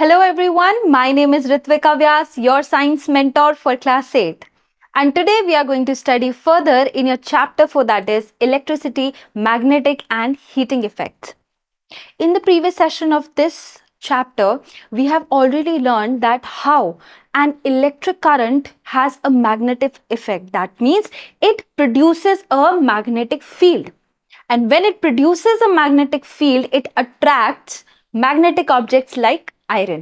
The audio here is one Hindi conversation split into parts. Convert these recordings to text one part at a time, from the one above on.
Hello everyone, my name is Ritvika Vyas, your science mentor for class 8. And today we are going to study further in your chapter 4, that is electricity, magnetic and heating effects. In the previous session of this chapter, we have already learned that how an electric current has a magnetic effect. That means it produces a magnetic field. And when it produces a magnetic field, it attracts magnetic objects like iron.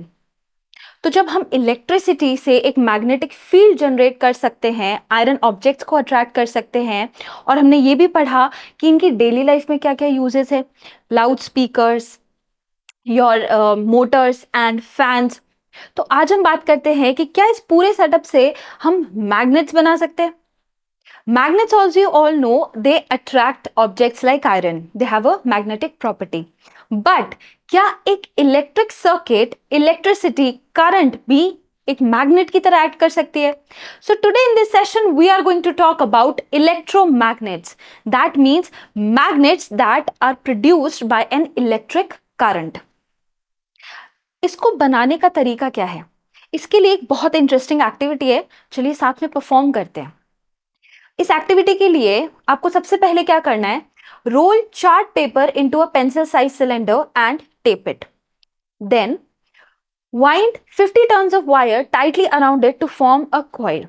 तो जब हम इलेक्ट्रिसिटी से एक मैग्नेटिक फील्ड जनरेट कर सकते हैं, आयरन ऑब्जेक्ट्स को अट्रैक्ट कर सकते हैं, और हमने ये भी पढ़ा कि इनकी डेली लाइफ में क्या क्या यूजेस है, loud speakers, your Motors and fans. तो आज हम बात करते हैं कि क्या इस पूरे सेटअप से हम मैग्नेट्स बना सकते हैं। Magnets, also you all know, they attract objects like iron. They have a magnetic property. But क्या एक इलेक्ट्रिक सर्किट, इलेक्ट्रिसिटी, करंट भी एक मैग्नेट की तरह एक्ट कर सकती है? So today in this session we are going to talk about electromagnets. That means magnets that are produced by an electric current. इसको बनाने का तरीका क्या है? इसके लिए एक बहुत इंटरेस्टिंग एक्टिविटी है, चलिए साथ में परफॉर्म करते हैं. इस एक्टिविटी के लिए आपको सबसे पहले क्या करना है, roll chart paper into a pencil size cylinder and tape it. Then wind 50 turns of wire tightly around it to form a coil.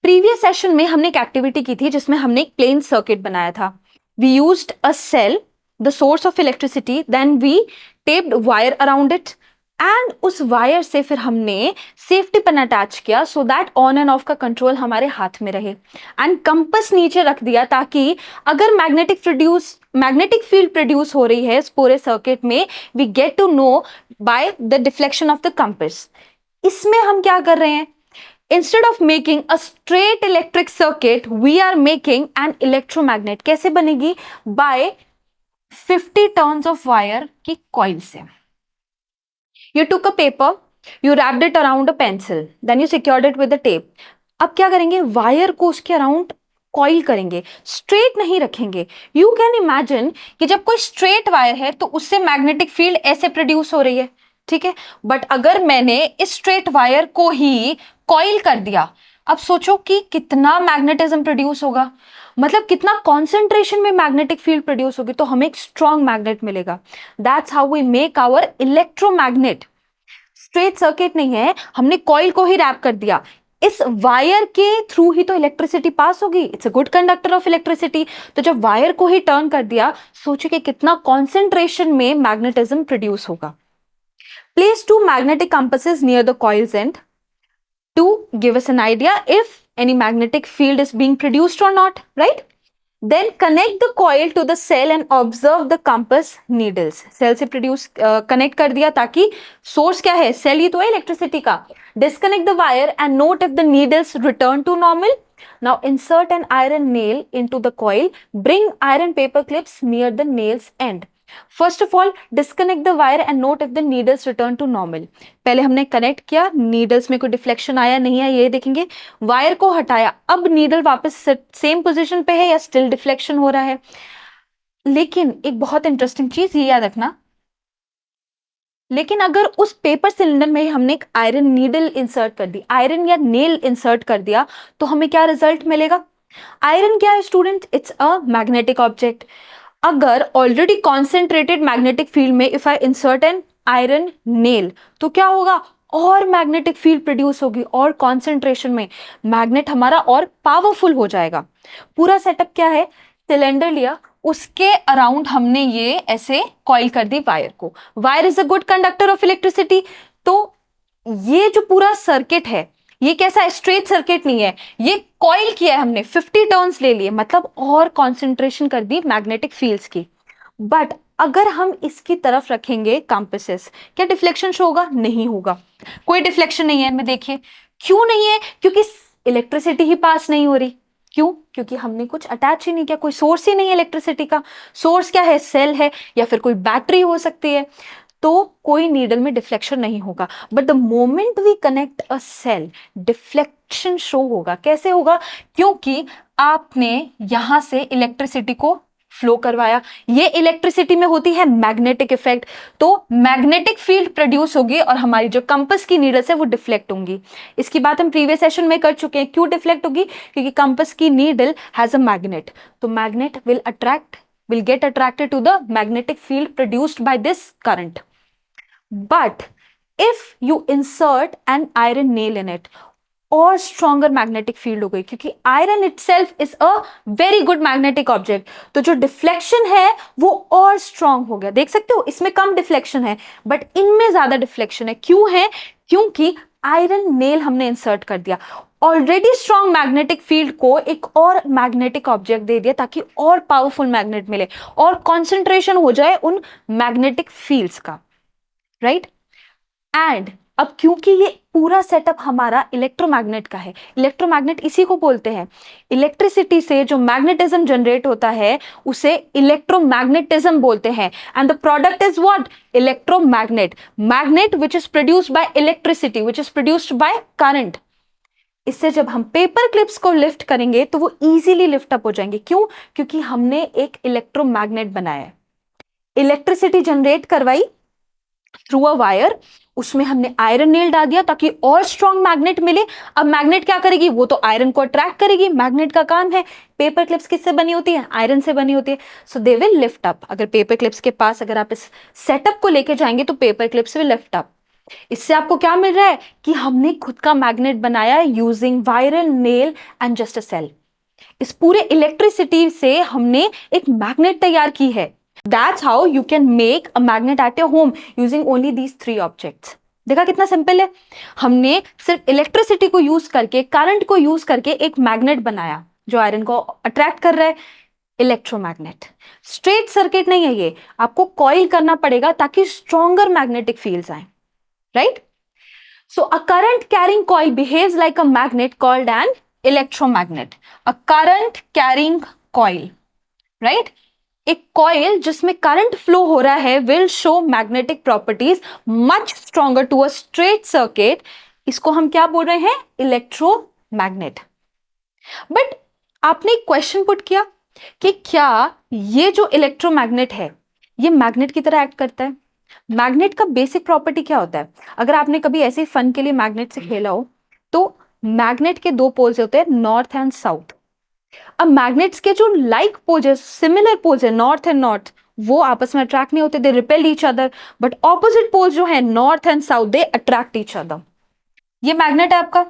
Previous session में हमने एक एक्टिविटी की थी जिसमें हमने एक प्लेन सर्किट बनाया था. We used a cell, the source of electricity, then we taped wire around it and उस वायर से फिर हमने सेफ्टी पिन अटैच किया so that on and off का कंट्रोल हमारे हाथ में रहे, एंड कंपस नीचे रख दिया ताकि अगर मैग्नेटिक फील्ड प्रोड्यूस हो रही है इस पूरे सर्किट में, we get to know by the deflection of the compass. इसमें हम क्या कर रहे हैं, instead of making a straight electric circuit we are making an electromagnet. कैसे बनेगी? बाय 50 टर्न्स ऑफ वायर की कॉइल से. You took a paper, you wrapped it around a pencil, then you secured it with the tape. अब क्या करेंगे, वायर को उसके अराउंड कॉइल करेंगे, स्ट्रेट नहीं रखेंगे. यू कैन इमेजिन कि जब कोई स्ट्रेट वायर है तो उससे मैग्नेटिक फील्ड ऐसे प्रोड्यूस हो रही है, ठीक है. बट अगर मैंने इस स्ट्रेट वायर को ही कॉइल कर दिया, अब सोचो कि कितना मैग्नेटिज्म प्रोड्यूस होगा, मतलब कितना कॉन्सेंट्रेशन में मैग्नेटिक फील्ड प्रोड्यूस होगी, तो हमें एक स्ट्रॉन्ग मैग्नेट मिलेगा. That's how we make our electromagnet. Straight circuit नहीं है, हमने कॉइल को ही रैप कर दिया, इस वायर के थ्रू ही तो इलेक्ट्रिसिटी पास होगी. It's a good conductor of electricity. तो जब वायर को ही टर्न कर दिया, सोचिए कि कितना कॉन्सेंट्रेशन में मैग्नेटिज्म प्रोड्यूस होगा. Place 2 magnetic compasses near the coil's end to give us an idea if any magnetic field is being produced or not, right? Then connect the coil to the cell and observe the compass needles. Cell से produce connect कर दिया ताकि source क्या है, cell ही तो है इलेक्ट्रिसिटी का. Disconnect the wire and note if the needles return to normal. Now insert an iron nail into the coil. Bring iron paper clips near the nail's end. First of all disconnect the wire and note if the needles return to normal. पहले हमने कनेक्ट किया, नीडल्स में कोई डिफ्लेक्शन आया नहीं है, ये देखेंगे. वायर को हटाया, अब नीडल वापस सेम पोजीशन पे है या स्टिल डिफ्लेक्शन हो रहा है. लेकिन एक बहुत इंटरेस्टिंग चीज ये याद रखना, लेकिन अगर उस पेपर सिलेंडर में हमने एक आयरन नीडल इंसर्ट कर दी, आयरन या नेल इंसर्ट कर दिया, तो हमें क्या रिजल्ट मिलेगा? आयरन क्या है student? It's a magnetic object. अगर ऑलरेडी कॉन्सेंट्रेटेड मैग्नेटिक फील्ड में if I insert an iron nail, तो क्या होगा? और मैग्नेटिक फील्ड प्रोड्यूस होगी, और कॉन्सेंट्रेशन में मैग्नेट हमारा और पावरफुल हो जाएगा. पूरा सेटअप क्या है, सिलेंडर लिया, उसके अराउंड हमने ये ऐसे कॉइल कर दी वायर को. Wire is a good conductor of electricity. तो ये जो पूरा सर्किट है, ये कैसा है? स्ट्रेट सर्किट नहीं है, ये कॉइल किया है हमने, 50 टर्न्स ले लिए, मतलब और कंसंट्रेशन कर दी मैग्नेटिक फील्ड्स की. बट अगर हम इसकी तरफ रखेंगे कंपसेस, क्या डिफ्लेक्शन शो होगा? नहीं होगा, कोई डिफ्लेक्शन नहीं है. मैं देखिए क्यों नहीं है, क्योंकि इलेक्ट्रिसिटी ही पास नहीं हो रही. क्यों? क्योंकि हमने कुछ अटैच ही नहीं किया, कोई सोर्स ही नहीं है इलेक्ट्रिसिटी का. सोर्स क्या है? सेल है या फिर कोई बैटरी हो सकती है. तो कोई नीडल में डिफ्लेक्शन नहीं होगा. But the moment we connect a cell, deflection show होगा. कैसे होगा? क्योंकि आपने यहां से इलेक्ट्रिसिटी को फ्लो करवाया। ये इलेक्ट्रिसिटी में होती है मैग्नेटिक इफेक्ट। तो मैग्नेटिक फील्ड प्रोड्यूस होगी और हमारी जो कंपास की नीडल्स है वो डिफ्लेक्ट होंगी। इसकी बात हम प्रीवियस सेशन में कर चुके हैं। क्यों डिफ्लेक्ट होगी? क्योंकि कंपास की नीडल हैज अ मैग्नेट, तो magnet will get attracted to the magnetic field produced by this current. But if you insert an iron nail in it, और स्ट्रॉन्गर मैग्नेटिक फील्ड हो गई, क्योंकि iron itself is a very good magnetic object, तो जो डिफ्लेक्शन है वो और स्ट्रॉन्ग हो गया। देख सकते हो इसमें कम डिफ्लेक्शन है बट इनमें ज्यादा डिफ्लेक्शन है। क्यों है? क्योंकि आयरन नेल हमने इंसर्ट कर दिया। ऑलरेडी स्ट्रॉन्ग मैग्नेटिक फील्ड को एक और मैग्नेटिक ऑब्जेक्ट दे दिया ताकि और पावरफुल मैग्नेट मिले और कॉन्सेंट्रेशन हो जाए उन मैग्नेटिक फील्ड्स का, राइट? एंड अब क्योंकि ये पूरा सेटअप हमारा इलेक्ट्रोमैग्नेट का है, इलेक्ट्रोमैग्नेट इसी को बोलते हैं, इलेक्ट्रिसिटी से जो मैग्नेटिज्म जनरेट होता है उसे इलेक्ट्रोमैग्नेटिज्म बोलते हैं। And the product is what? Electromagnet. Magnet which is produced by electricity, which is produced by current. इससे जब हम पेपर क्लिप्स को लिफ्ट करेंगे तो वो इजीली लिफ्ट अप हो जाएंगे। क्यों? क्योंकि हमने एक इलेक्ट्रोमैग्नेट बनाया है, इलेक्ट्रिसिटी जनरेट करवाई थ्रू अ वायर, उसमें हमने आयरन नेल डाल दिया ताकि और स्ट्रॉन्ग मैग्नेट मिले। अब मैग्नेट क्या करेगी? वो तो आयरन को अट्रैक्ट करेगी, मैग्नेट का काम है। पेपर क्लिप्स किससे बनी होती है? आयरन से बनी होती है। सो दे विल लिफ्ट अप। अगर पेपर क्लिप्स के पास अगर आप इस सेटअप को लेके जाएंगे तो paper clips will lift up. इससे आपको क्या मिल रहा है कि हमने खुद का मैग्नेट बनाया है using viral nail and just a cell. इस पूरे इलेक्ट्रिसिटी से हमने एक मैग्नेट तैयार की है। That's how you can make a magnet at your home using only these three objects. देखा कितना सिंपल है? हमने सिर्फ इलेक्ट्रिसिटी को यूज करके, करंट को यूज करके एक मैग्नेट बनाया जो आयरन को अट्रैक्ट कर रहा है, इलेक्ट्रोमैग्नेट। स्ट्रेट सर्किट नहीं है ये, आपको कॉइल करना पड़ेगा ताकि स्ट्रॉन्गर मैग्नेटिक फील्ड्स आए, right? So a current carrying coil behaves like a magnet called an electromagnet. A current carrying coil, right? एक कॉइल जिसमें करंट फ्लो हो रहा है will show magnetic properties much stronger to a straight circuit. इसको हम क्या बोल रहे हैं? इलेक्ट्रोमैग्नेट। बट आपने एक क्वेश्चन पुट किया कि क्या ये जो इलेक्ट्रोमैग्नेट है ये मैग्नेट की तरह एक्ट करता है? मैग्नेट का बेसिक प्रॉपर्टी क्या होता है? अगर आपने कभी ऐसे फन के लिए मैग्नेट से खेला हो तो मैग्नेट के दो पोल्स होते हैं, नॉर्थ एंड साउथ। अब मैग्नेट्स के जो लाइक पोल्स है, सिमिलर पोल्स है, नॉर्थ एंड नॉर्थ, वो आपस में अट्रैक्ट नहीं होते, they repel each other. But opposite poles जो है north and south, they attract each other. ये मैग्नेट है आपका,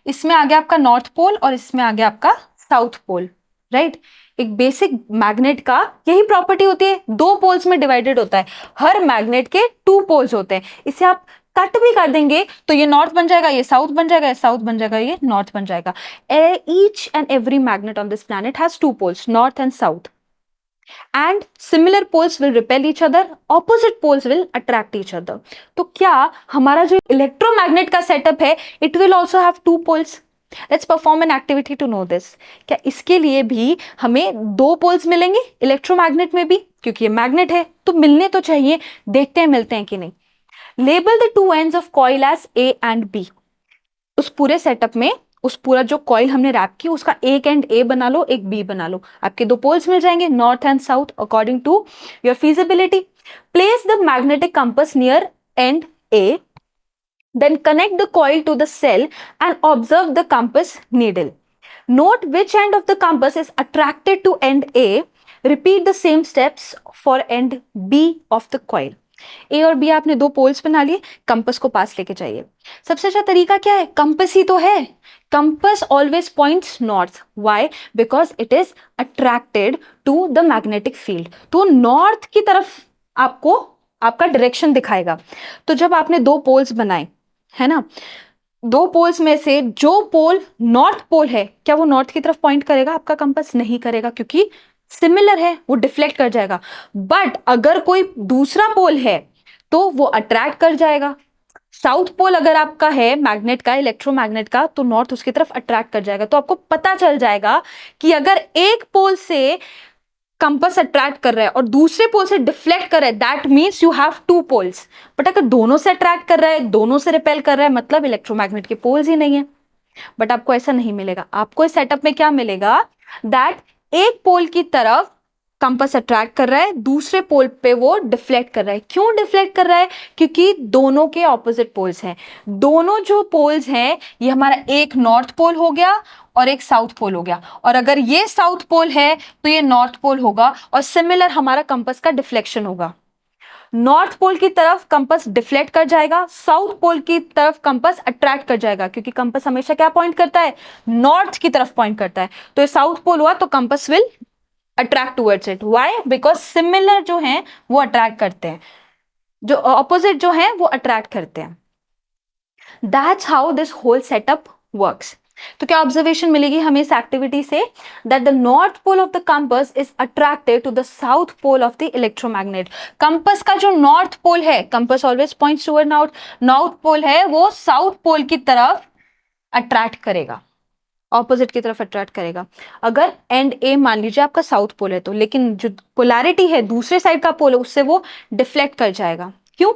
इसमें आ गया आपका नॉर्थ पोल और इसमें आ गया आपका साउथ पोल, राइट? एक बेसिक मैग्नेट का यही प्रॉपर्टी होती है, दो पोल्स में डिवाइडेड होता है। हर मैग्नेट के टू पोल्स होते हैं। इसे आप कट भी कर देंगे तो ये नॉर्थ बन जाएगा, ये साउथ बन जाएगा, ये साउथ बन जाएगा, ये नॉर्थ बन जाएगा। Each and every magnet on this planet has two poles, north and south, and similar poles will repel each other, opposite poles will attract each other. तो क्या हमारा जो इलेक्ट्रोमैग्नेट का सेटअप है, it will also have two poles? Let's perform an activity to know this. क्या इसके लिए भी हमें दो पोल्स मिलेंगे इलेक्ट्रोमैग्नेट में भी? क्योंकि ये मैग्नेट है तो मिलने तो चाहिए, देखते हैं मिलते हैं कि नहीं। Label the two ends of coil as A and B. उस पूरे सेटअप में उस पूरा जो कॉइल हमने रैप की उसका एक एंड ए बना लो, एक बी बना लो। आपके दो पोल्स मिल जाएंगे, north and south, according to your feasibility. Place the magnetic compass near end A, then connect the coil to the cell and observe the compass needle. Note which end of the compass is attracted to end A. Repeat the same steps for end B of the coil. A और B आपने दो पोल्स बना लिए, कंपस को पास लेके जाइए। सबसे अच्छा तरीका क्या है? कंपस ही तो है। Compass always points north. Why? Because it is attracted to the magnetic field, तो नॉर्थ की तरफ आपको आपका डायरेक्शन दिखाएगा। तो जब आपने दो पोल्स बनाए है ना, दो पोल्स में से जो पोल नॉर्थ पोल है, क्या वो नॉर्थ की तरफ पॉइंट करेगा? आपका कंपास नहीं करेगा, क्योंकि सिमिलर है, वो डिफ्लेक्ट कर जाएगा। बट अगर कोई दूसरा पोल है तो वो अट्रैक्ट कर जाएगा। साउथ पोल अगर आपका है मैग्नेट का, इलेक्ट्रोमैग्नेट का, तो नॉर्थ उसकी तरफ अट्रैक्ट कर जाएगा। तो आपको पता चल जाएगा कि अगर एक पोल से कंपास अट्रैक्ट कर रहा है और दूसरे पोल से डिफ्लेक्ट कर रहा है, that means you have two poles. But अगर दोनों से अट्रैक्ट कर रहा है, दोनों से रिपेल कर रहा है, मतलब इलेक्ट्रोमैग्नेट के पोल्स ही नहीं है। बट आपको ऐसा नहीं मिलेगा। आपको इस सेटअप में क्या मिलेगा? दैट एक पोल की तरफ कंपास अट्रैक्ट कर रहा है, दूसरे पोल पे वो डिफ्लेक्ट कर रहा है। क्यों डिफ्लेक्ट कर रहा है? क्योंकि दोनों के ऑपोजिट पोल्स हैं। दोनों जो पोल्स हैं ये हमारा एक नॉर्थ पोल हो गया और एक साउथ पोल हो गया, और अगर ये साउथ पोल है तो ये नॉर्थ पोल होगा, और सिमिलर हमारा कंपास का डिफ्लेक्शन होगा। नॉर्थ पोल की तरफ कंपास डिफ्लेक्ट कर जाएगा, साउथ पोल की तरफ कंपास अट्रैक्ट कर जाएगा, क्योंकि कंपास हमेशा क्या पॉइंट करता है? नॉर्थ की तरफ पॉइंट करता है। तो ये साउथ पोल हुआ तो compass will attract towards it. Why? Because similar जो हैं वो अट्रैक्ट करते हैं, जो ऑपोजिट जो हैं वो अट्रैक्ट करते हैं। That's how this whole setup works. तो क्या ऑब्जर्वेशन मिलेगी हमें इस एक्टिविटी से? That the north pole of the compass is attracted to the south pole of the electromagnet. Compass का जो नॉर्थ पोल है, compass always points toward north, north pole है वो साउथ पोल की तरफ अट्रैक्ट करेगा, ऑपोजिट की तरफ अट्रैक्ट करेगा। अगर एंड ए मान लीजिए आपका साउथ पोल है तो, लेकिन जो पोलैरिटी है दूसरे साइड का पोल है उससे वो डिफ्लेक्ट कर जाएगा। क्यों?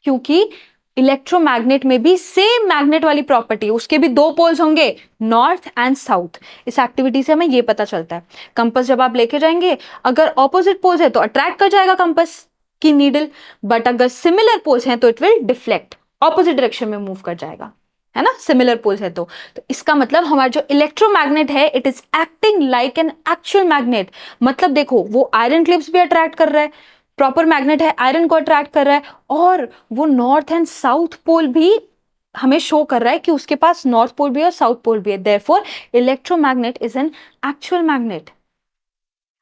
क्योंकि इलेक्ट्रोमैग्नेट में भी सेम मैग्नेट वाली प्रॉपर्टी है, उसके भी दो पोल्स होंगे, नॉर्थ एंड साउथ। इस एक्टिविटी से हमें ये पता चलता है। कंपास जब आप लेके जाएंगे, अगर ऑपोजिट पोल्स है तो अट्रैक्ट कर जाएगा कंपास की नीडल, बट अगर सिमिलर पोल्स हैं तो it will deflect, opposite direction में मूव कर जाएगा, है ना, सिमिलर पोल्स है तो इसका मतलब हमारा जो इलेक्ट्रोमैग्नेट है it is acting like an actual magnet. मतलब देखो वो आयरन क्लिप्स भी अट्रैक्ट कर रहा है, प्रॉपर मैग्नेट है, आयरन को अट्रैक्ट कर रहा है, और वो नॉर्थ एंड साउथ पोल भी हमें शो कर रहा है कि उसके पास नॉर्थ पोल भी है और साउथ पोल भी है। Therefore electromagnet is an actual magnet.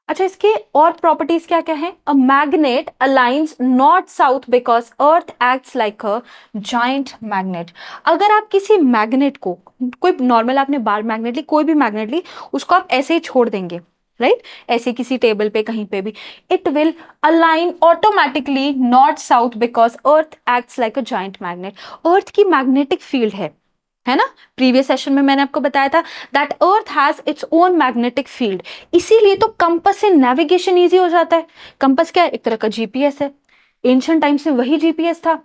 अच्छा, इसके और प्रॉपर्टीज क्या क्या है? A magnet aligns north south because earth acts like a giant magnet. अगर आप किसी मैग्नेट को, कोई नॉर्मल आपने बार मैग्नेट ली, कोई भी मैग्नेट ली, उसको आप ऐसे ही छोड़ देंगे, राइट, ऐसे किसी टेबल पे कहीं पे भी, it will align automatically north south because earth acts like a giant magnet. Earth की मैग्नेटिक फील्ड है ना, प्रीवियस सेशन में मैंने आपको बताया था that earth has its own magnetic field, इसीलिए तो कंपास से नेविगेशन इजी हो जाता है। कंपास क्या है? एक तरह का जीपीएस है, एंशिएंट टाइम्स में वही जीपीएस था।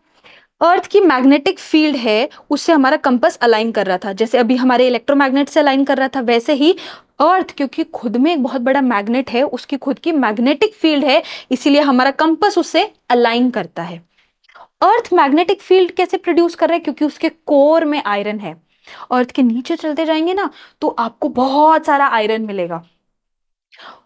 अर्थ की मैग्नेटिक फील्ड है, उससे हमारा कंपास अलाइन कर रहा था, जैसे अभी हमारे इलेक्ट्रोमैग्नेट से अलाइन कर रहा था, वैसे ही अर्थ क्योंकि खुद में एक बहुत बड़ा मैग्नेट है, उसकी खुद की मैग्नेटिक फील्ड है, इसीलिए हमारा कंपास उससे अलाइन करता है। अर्थ मैग्नेटिक फील्ड कैसे प्रोड्यूस कर रहा है? क्योंकि उसके कोर में आयरन है। अर्थ के नीचे चलते जाएंगे ना तो आपको बहुत सारा आयरन मिलेगा,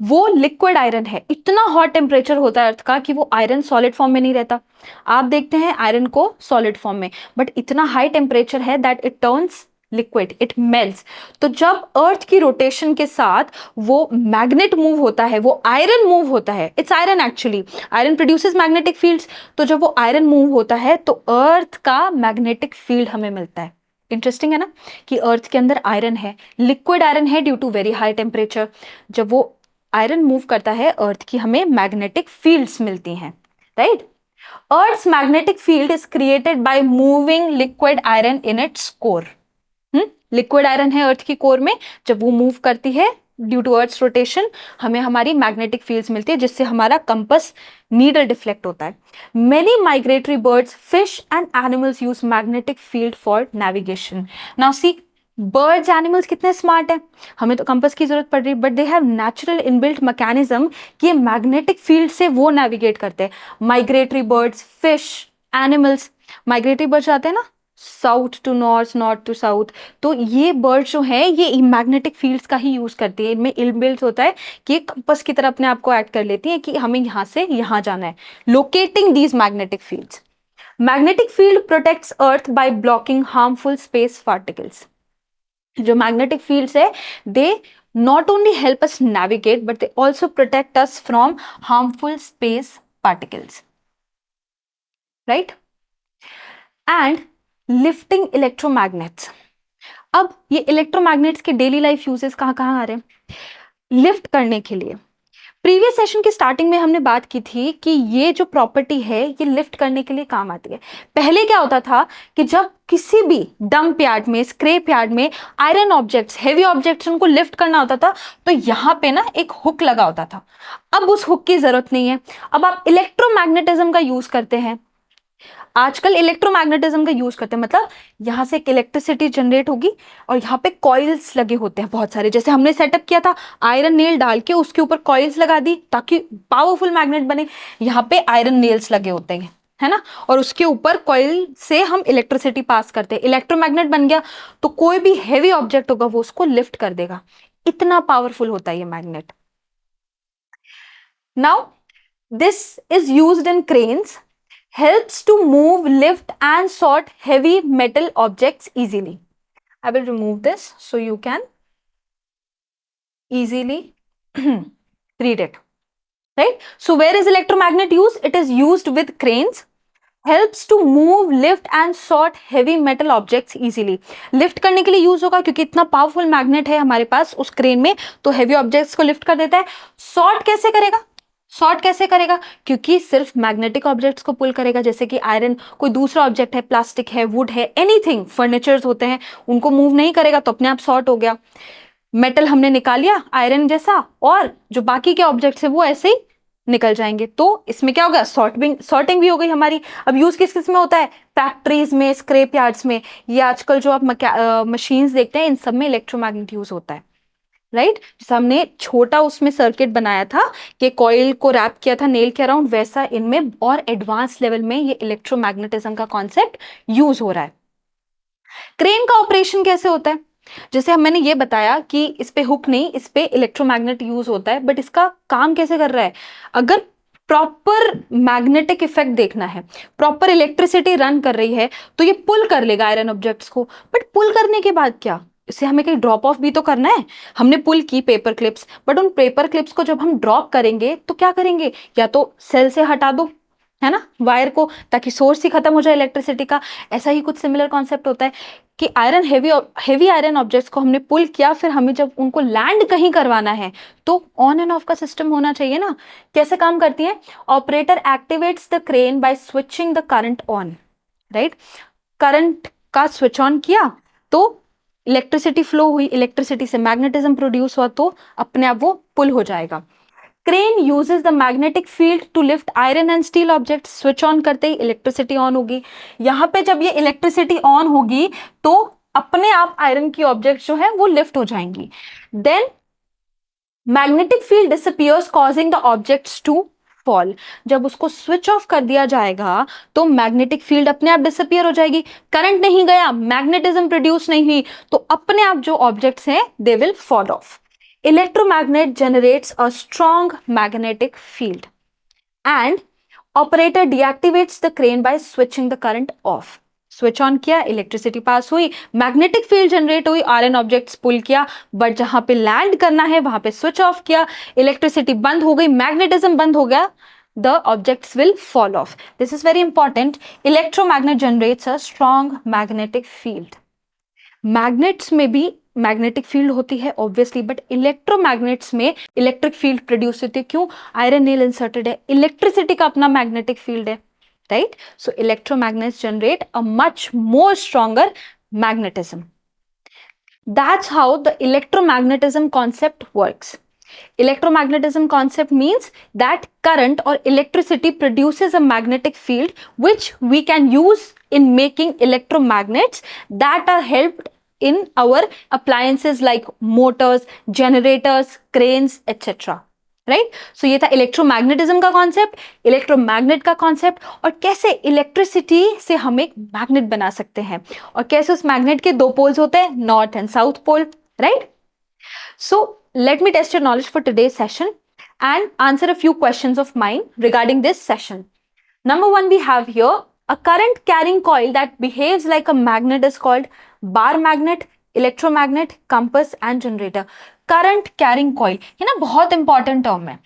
वो लिक्विड आयरन है। इतना हॉट टेम्परेचर होता है अर्थ का कि वो आयरन सॉलिड फॉर्म में नहीं रहता। आप देखते हैं आयरन को सॉलिड फॉर्म में, बट इतना हाई टेम्परेचर है that it turns liquid, it melts. तो जब अर्थ की रोटेशन के साथ वो मैग्नेट मूव होता है, वो आयरन मूव होता है, it's iron actually, iron produces magnetic fields, तो जब वो आयरन मूव होता है तो अर्थ का मैग्नेटिक फील्ड हमें मिलता है। इंटरेस्टिंग है ना कि अर्थ के अंदर आयरन है, लिक्विड आयरन है due to very high temperature. जब वो आयरन मूव करता है अर्थ की हमें मैग्नेटिक फील्ड्स मिलती हैं, right. Earth magnetic field is created by moving liquid iron in its core. Liquid iron है अर्थ की कोर में, जब वो मूव करती है ड्यू टू अर्थ रोटेशन हमें हमारी मैग्नेटिक फील्ड्स मिलती है, जिससे हमारा कंपास नीडल डिफ्लेक्ट होता है। Many migratory birds, fish and animals use magnetic field for navigation. Now see, birds animals कितने स्मार्ट हैं, हमें तो कंपास की जरूरत पड़ रही है, but they have natural inbuilt mechanism कि ये मैग्नेटिक फील्ड से वो नेविगेट करते हैं। Migratory birds, fish, animals, migratory birds आते हैं ना south to north, north to south, तो ये बर्ड्स जो है ये मैग्नेटिक फील्ड्स का ही यूज करती है। इनमें इनबिल्ट होता है कि कंपास की तरह अपने आप को एक्ट कर लेती है कि हमें यहाँ से यहाँ जाना है, locating these magnetic fields. Magnetic field protects earth by blocking harmful space particles. जो मैग्नेटिक फील्ड्स है दे not only help us navigate but they also protect us from harmful space particles, right? And lifting electromagnets. अब ये इलेक्ट्रोमैग्नेट्स के डेली लाइफ यूजेस कहाँ कहाँ आ रहे हैं? लिफ्ट करने के लिए प्रीवियस सेशन की स्टार्टिंग में हमने बात की थी कि ये जो प्रॉपर्टी है ये लिफ्ट करने के लिए काम आती है। पहले क्या होता था कि जब किसी भी डंप यार्ड में, स्क्रैप यार्ड में आयरन ऑब्जेक्ट्स, हेवी ऑब्जेक्ट्स उनको लिफ्ट करना होता था तो यहाँ पे ना एक हुक लगा होता था। अब उस हुक की जरूरत नहीं है, अब आप इलेक्ट्रोमैग्नेटिज्म का यूज करते हैं। आजकल इलेक्ट्रोमैग्नेटिज्म का यूज करते हैं, मतलब यहाँ से एक इलेक्ट्रिसिटी जनरेट होगी और यहाँ पे कॉइल्स लगे होते हैं बहुत सारे, जैसे हमने सेटअप किया था आयरन नेल डाल के उसके ऊपर कॉइल्स लगा दी ताकि पावरफुल मैग्नेट बने। यहाँ पे आयरन नेल्स लगे होते हैं, है ना, और उसके ऊपर कॉइल से हम इलेक्ट्रिसिटी पास करते हैं, इलेक्ट्रोमैग्नेट बन गया। तो कोई भी हैवी ऑब्जेक्ट होगा वो उसको लिफ्ट कर देगा, इतना पावरफुल होता है ये magnet. Now this is used in cranes, helps to move, lift and sort heavy metal objects easily. I will remove this so you can easily read it. Right? So where is electromagnet used? It is used with cranes. Helps to move, lift and sort heavy metal objects easily. Lift करने के लिए यूज होगा क्योंकि इतना पावरफुल मैग्नेट है हमारे पास उस क्रेन में, तो हेवी ऑब्जेक्ट्स को लिफ्ट कर देता है। सॉर्ट कैसे करेगा? सॉर्ट कैसे करेगा? क्योंकि सिर्फ मैग्नेटिक ऑब्जेक्ट्स को पुल करेगा, जैसे कि आयरन कोई दूसरा ऑब्जेक्ट है, प्लास्टिक है, वुड है, एनीथिंग, फर्नीचर्स होते हैं, उनको मूव नहीं करेगा तो अपने आप सॉर्ट हो गया। मेटल हमने निकाल लिया आयरन जैसा, और जो बाकी के ऑब्जेक्ट्स है वो ऐसे ही निकल जाएंगे, तो इसमें क्या होगा? सॉर्टिंग भी हो गई हमारी। अब यूज किस किस में होता है? फैक्ट्रीज में, स्क्रैप यार्ड्स में, ये आजकल जो आप मशीन्स देखते हैं इन सब में इलेक्ट्रोमैग्नेट यूज होता है। राइट? जैसे हमने छोटा उसमें सर्किट बनाया था कि कॉइल को रैप किया था नेल के अराउंड, वैसा इनमें और एडवांस लेवल में ये इलेक्ट्रोमैग्नेटिज्म का कॉन्सेप्ट यूज हो रहा है। क्रेन का ऑपरेशन कैसे होता है? जैसे मैंने ये बताया कि इस पे हुक नहीं, इस पे इलेक्ट्रोमैग्नेट यूज होता है, बट इसका काम कैसे कर रहा है? अगर प्रॉपर मैग्नेटिक इफेक्ट देखना है, प्रॉपर इलेक्ट्रिसिटी रन कर रही है, तो ये पुल कर लेगा आयरन ऑब्जेक्ट्स को। बट पुल करने के बाद क्या? इसे हमें कहीं ड्रॉप ऑफ भी तो करना है। हमने पुल की पेपर क्लिप्स, बट उन पेपर क्लिप्स को जब हम ड्रॉप करेंगे तो क्या करेंगे? या तो सेल से हटा दो, है ना, वायर को, ताकि सोर्स ही खत्म हो जाए इलेक्ट्रिसिटी का। ऐसा ही कुछ सिमिलर कॉन्सेप्ट होता है कि आयरन हेवी आयरन ऑब्जेक्ट्स को हमने पुल किया, फिर हमें जब उनको लैंड कहीं करवाना है तो ऑन एंड ऑफ का सिस्टम होना चाहिए ना। कैसे काम करती है? Operator activates the crane by switching the current on. Right? Current का स्विच ऑन किया तो इलेक्ट्रिसिटी फ्लो हुई, इलेक्ट्रिसिटी से मैग्नेटिज्म प्रोड्यूस हुआ, तो अपने आप वो पुल हो जाएगा। Crane uses the magnetic field to lift iron and steel object. Switch on करते ही इलेक्ट्रिसिटी ऑन होगी। यहां पे जब ये इलेक्ट्रिसिटी ऑन होगी तो अपने आप आयरन की ऑब्जेक्ट जो है वो लिफ्ट हो जाएंगी। Then magnetic field disappears causing the objects to fall. जब उसको स्विच ऑफ कर दिया जाएगा तो मैग्नेटिक फील्ड अपने आप डिसअपियर हो जाएगी। करंट नहीं गया, मैग्नेटिज्म प्रोड्यूस नहीं हुई, तो अपने आप जो ऑब्जेक्ट्स हैं they will fall of. Electromagnet generates a strong magnetic field and operator deactivates the crane by switching the current off. Switch on किया, इलेक्ट्रिसिटी पास हुई, मैग्नेटिक फील्ड जनरेट हुई, आयरन ऑब्जेक्ट्स पुल किया, बट जहां पे लैंड करना है वहां पे स्विच ऑफ किया, इलेक्ट्रिसिटी बंद हो गई, मैग्नेटिज्म बंद हो गया, the objects will fall off. This is very important. Electromagnet generates a strong magnetic field. Magnets में भी मैग्नेटिक फील्ड होती है ऑब्वियसली, बट इलेक्ट्रोमैग्नेट्स में इलेक्ट्रिक फील्ड प्रोड्यूस होती है। क्यों? आयरन नेल इंसर्टेड है, इलेक्ट्रिसिटी का अपना मैग्नेटिक फील्ड है। Right? So electromagnets generate a much more stronger magnetism. That's how the electromagnetism concept works. Electromagnetism concept means that current or electricity produces a magnetic field which we can use in making electromagnets that are helped in our appliances like motors, generators, cranes, etc. Right? So ये था इलेक्ट्रोमैग्नेटिज्म का कॉन्सेप्ट, इलेक्ट्रोमैग्नेट का कॉन्सेप्ट, और कैसे इलेक्ट्रिसिटी से हम एक मैग्नेट बना सकते हैं, और कैसे उस मैग्नेट के दो पोल्स होते हैं, north and south pole. Right? So let me test your knowledge for today's session and answer a few questions of mine regarding this session. Number one, we have here a current carrying coil that behaves like a magnet is called bar magnet, electromagnet, compass and generator. Current carrying coil, ये ना बहुत important term है.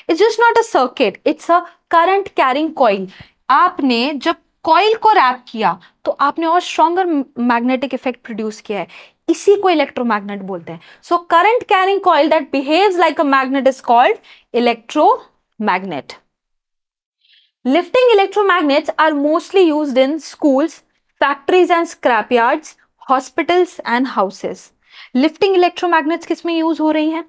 It's just not a circuit, it's a current carrying coil. आपने जब कॉइल को रैप किया तो आपने और स्ट्रॉन्गर मैग्नेटिक इफेक्ट प्रोड्यूस किया है, इसी को इलेक्ट्रोमैग्नेट बोलते हैं. So current carrying coil that behaves like a magnet is called electromagnet. Lifting electromagnets are mostly used in schools, factories and scrapyards, hospitals and houses. Lifting electromagnets किस में यूज हो रही हैं?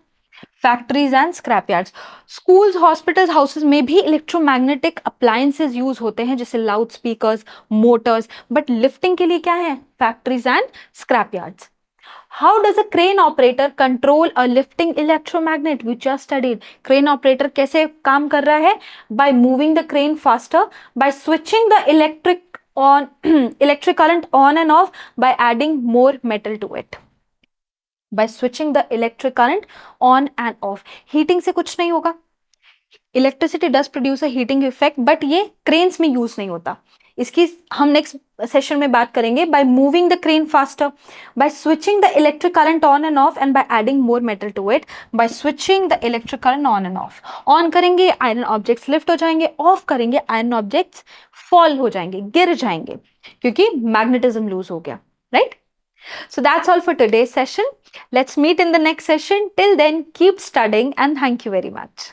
Factories and scrap yards, schools, hospitals, houses में भी इलेक्ट्रोमैग्नेटिक अप्लायंसेज यूज होते हैं, जैसे loud speakers, Motors, but lifting के लिए क्या है? Factories and scrap yards. How does a crane operator control a lifting electromagnet? We just studied. Crane operator कैसे काम कर रहा है? By moving the crane faster, by switching the electric current on and off, by adding more metal to it. By switching the electric current on and off. Heating से कुछ नहीं होगा. Electricity does produce a heating effect, but ये क्रेन्स में यूज नहीं होता. इसकी हम नेक्स्ट सेशन में बात करेंगे. By moving the crane faster, by switching the electric current on and off, and by adding more metal to it. By switching the electric current on and off, on करेंगे आयरन ऑब्जेक्ट्स लिफ्ट हो जाएंगे, ऑफ करेंगे आयरन ऑब्जेक्ट्स फॉल हो जाएंगे, गिर जाएंगे, क्योंकि मैग्नेटिज्म लूज हो गया. Right? So that's all for today's session. Let's meet in the next session. Till then, keep studying and thank you very much.